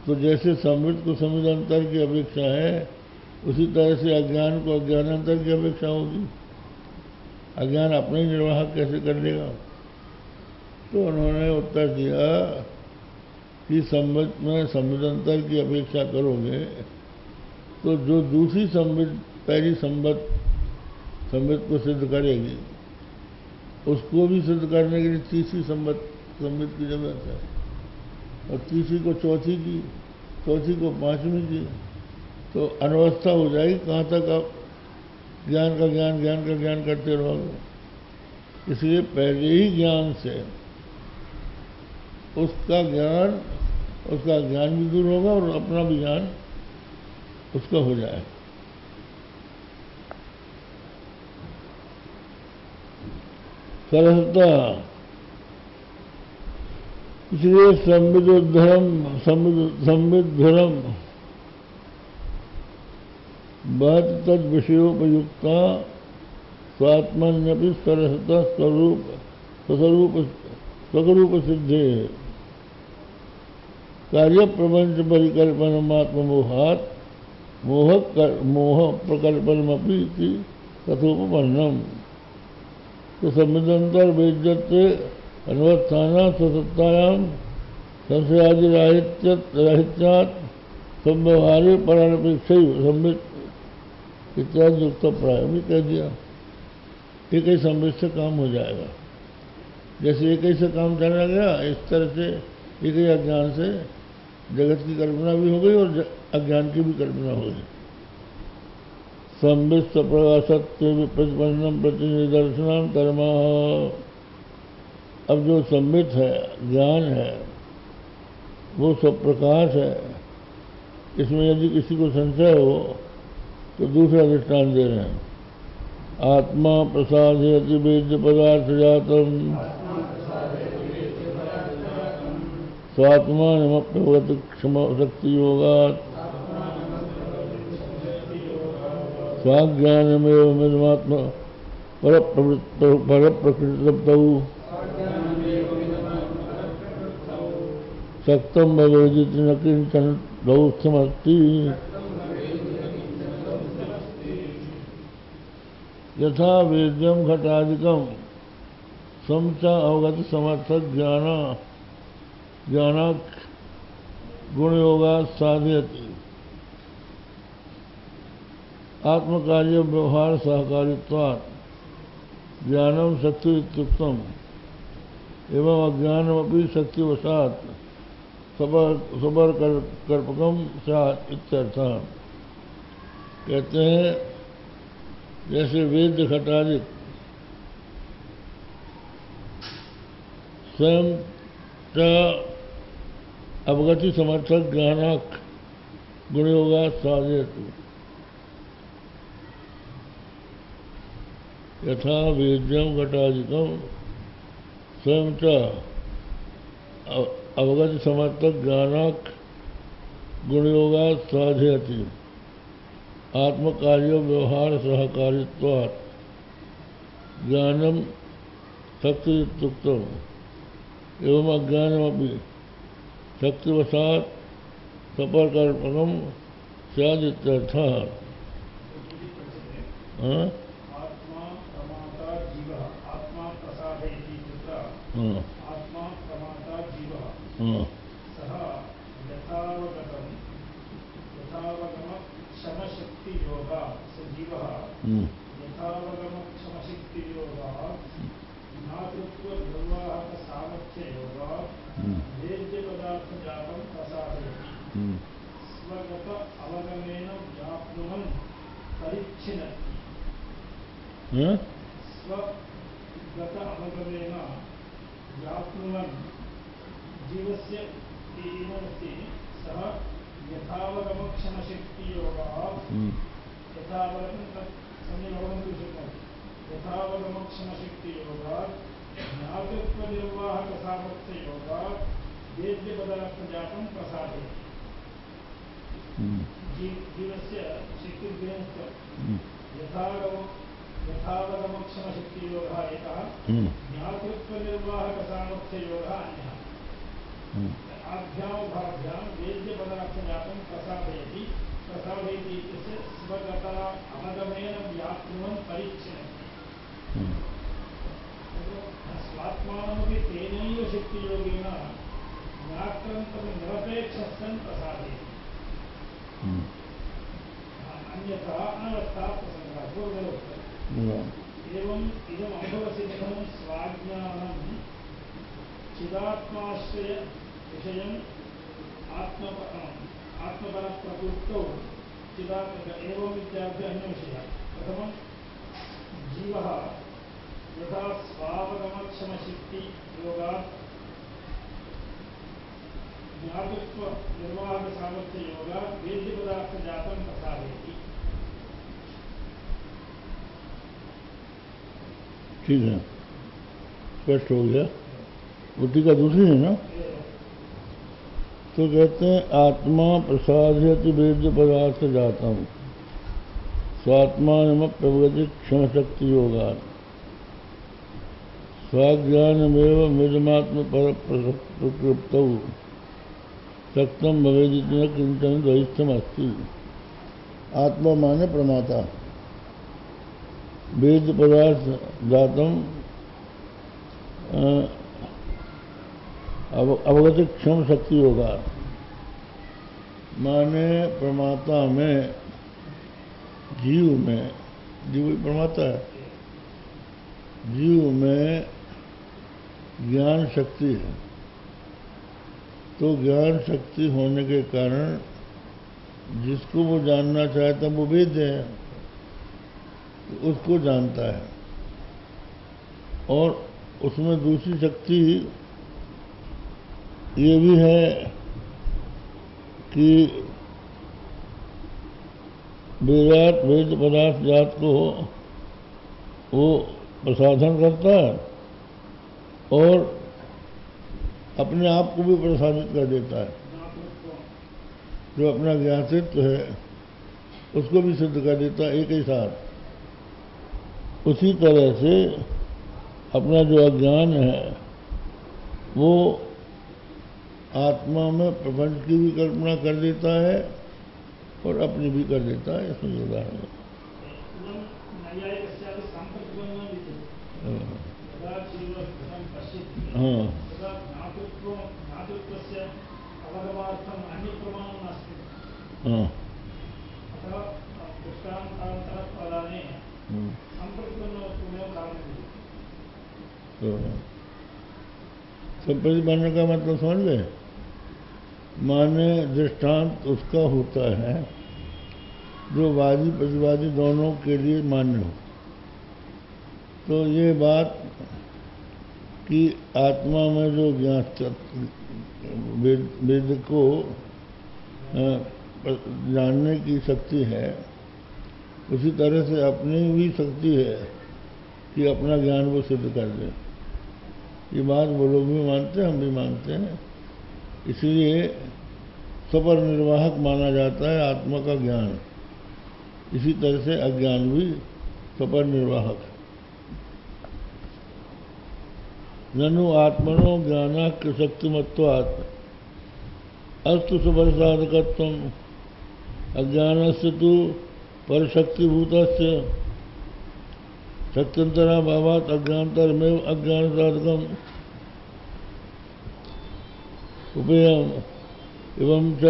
तो जैसे संवित को संविदांतर की अपेक्षा है, उसी तरह से अज्ञान को अज्ञानांतर की अपेक्षा होगी। अज्ञान अपना ही निर्वाह कैसे कर लेगा? तो उन्होंने उत्तर दिया कि संवित में संविदांतर की अपेक्षा करोगे तो जो दूसरी संवित पहली संवित को सिद्ध करेगी, उसको भी सिद्ध करने के लिए तीसरी संवित की जरूरत है, और तीसरी को चौथी की, चौथी को पांचवी की, तो अनवस्था हो जाएगी। कहाँ तक आप ज्ञान का ज्ञान करते रहोगे? इसलिए पहले ही ज्ञान से उसका ज्ञान भी दूर होगा और अपना भी ज्ञान उसका हो जाए। सरलता, इसलिए संविद धर्म बहुत तद विषयोपयुक्ता स्वात्मन्यपि सरसता स्वरूप सिद्धे कार्य प्रपंच परिकल्पनमात्म मोह प्रकल्पनमपि तथोपन्नम। तो संविदंतर वेद्यते अन्वस्थाना स्वसत्तायाम संशयादि राहित्यात् संव्यवहारे परानपेक्षा संवित इत्यादि युक्त प्राय भी कह दिया। एक ही संवित से काम हो जाएगा। जैसे एक ही से काम चला गया, इस तरह से एक ही अज्ञान से जगत की कल्पना भी हो गई और अज्ञान की भी कल्पना हो गई। संवित प्रकाशत्व प्रतिपन्नम प्रतिनिदर्शनम कर्मा। अब जो संवित है, ज्ञान है, वो सब प्रकाश है। इसमें यदि किसी को संशय हो तो दूसरा दृष्टांत दे रहे हैं। आत्मा प्रसादयति वेद्य पदार्थ जातम स्वात्मानमप्यवगत क्षम शक्ति योगात् स्वाज्ञानमेव मिदमात्मा परप्रकृतिलब्धौ सक्तं भवेदिति न किंचन दौस्थमस्ति। यथा वेद्यम घटादिकम समचा अवगत समर्थक ज्ञानाक् गुणयोगात् साधयति आत्मकार्य व्यवहार सहकारित्वात् ज्ञानम शक्ति इत्युक्तम एवं अज्ञानमपि शक्तिवशात् सबर कर्पकम स्यात् इत्यर्थः। कहते हैं जैसे वेद घटादिक स्वयं अवगति समर्थक ज्ञानाक् गुणयोगात् साधयति। यथा वेद्यम घटादिकम स्वयं अवगति समर्थक ज्ञानाक् गुणयोगात् साधयति आत्मकार्य व्यवहार सहकारित्वात् ज्ञानम शक्ति इत्युक्तम एवं अज्ञानमपि शक्तिवशात् सपर्कल्पकम स्यात् इत्यर्थः। आत्मा प्रमाता जीवः सः यथावगम क्षमशक्ति योगा स जीवः यथावगम क्षमशक्ति योगा ज्ञातृत्व निर्वाहक सामर्थ्य योगा वेद्य पदार्थ जातम प्रसादयति स्वगत अवगमेन व्याप्नुवन् परिच्छिन्नति। स्वगत अवगमेन व्याप्नुवन् जीवस्य एवमस्ति सः यथावगमक्षमशक्तियोगः यथावगमक्षमशक्तियोगात् ज्ञातृत्वनिर्वाहकसामर्थ्ययोगात् वेद्यपदार्थजातं प्रसादयति। जीवस्य शक्तिर्देहस्य यथावगमक्षमशक्तियोगः एकः, ज्ञातृत्वनिर्वाहकसामर्थ्ययोगः अन्यः। आभ्यामुभाभ्यां वेद्यपदार्थ प्रसादयति प्रसादयति इत्यस्य स्वगता अवगमेन व्याप्नुवन् परिच्छिन्नति स्वात्मानमपि तेनैव शक्तियोगेन ज्ञातृन्तं निरपेक्षः सन् प्रसादयति अन्यथा अनवस्था प्रसङ्गः पूर्वोक्तम् एवं इदम् अनुभवसिद्धं स्वाज्ञानं चिदात्माश्रय विषयम् आत्मपरप्रवृत्तौ चिदात्मक एवं इत्यादि अन्यविषयः प्रथमं जीवः यथा स्वावगमक्षमशक्तियोगात् ज्ञातृत्व निर्वाहकसामर्थ्ययोगात् वेद्यपदार्थजातं प्रसादयति। ठीक है, स्पष्ट हो गया। टीका दूसरी है ना, तो कहते हैं आत्मा प्रसादयति वेद्य पदार्थ जातम स्वात्मानम प्रवगति क्षण शक्ति योगात् स्वाज्ञानमेव मिदमात्म पर प्रकृप्तौ सक्तम भवेदिति न किंचन द्वैस्थम अस्ति। आत्मा माने प्रमाता, वेद्य पदार्थ जातम अवगति क्षम शक्ति होगा, माने प्रमाता में, जीव में, जीव प्रमाता है, जीव में ज्ञान शक्ति है। तो ज्ञान शक्ति होने के कारण जिसको वो जानना चाहता है वो वेद्य है, उसको जानता है। और उसमें दूसरी शक्ति ये भी है कि विराट वेद पदार्थ जात को वो प्रसाधन करता है और अपने आप को भी प्रसादित कर देता है। जो अपना ज्ञातित्व है उसको भी सिद्ध कर देता है एक ही साथ। उसी तरह से अपना जो अज्ञान है वो आत्मा में प्रपंच की भी कल्पना कर देता है और अपनी भी कर देता है। इसमें उदाहरण है। हाँ, हाँ, संप्रति बनने का मतलब समझ गए? माने दृष्टांत उसका होता है जो वादी प्रतिवादी दोनों के लिए मान्य हो। तो ये बात कि आत्मा में जो ज्ञान वेद को जानने की शक्ति है, उसी तरह से अपनी भी शक्ति है कि अपना ज्ञान वो सिद्ध कर दे। ये बात वो लोग भी मानते हैं, हम भी मानते हैं। इसलिए स्वपर निर्वाहक माना जाता है आत्मा का ज्ञान। इसी तरह से अज्ञान भी स्वपर निर्वाहक। ननु आत्मनो ज्ञानाख्य शक्तिमत्वात् अस्तु स्वपरसाधकत्वम् अज्ञानस्य तु परशक्तिभूतस्य शक्त्यंतराभावात् अज्ञानतरमेव अज्ञानसाधकम् उपेयम् एवं च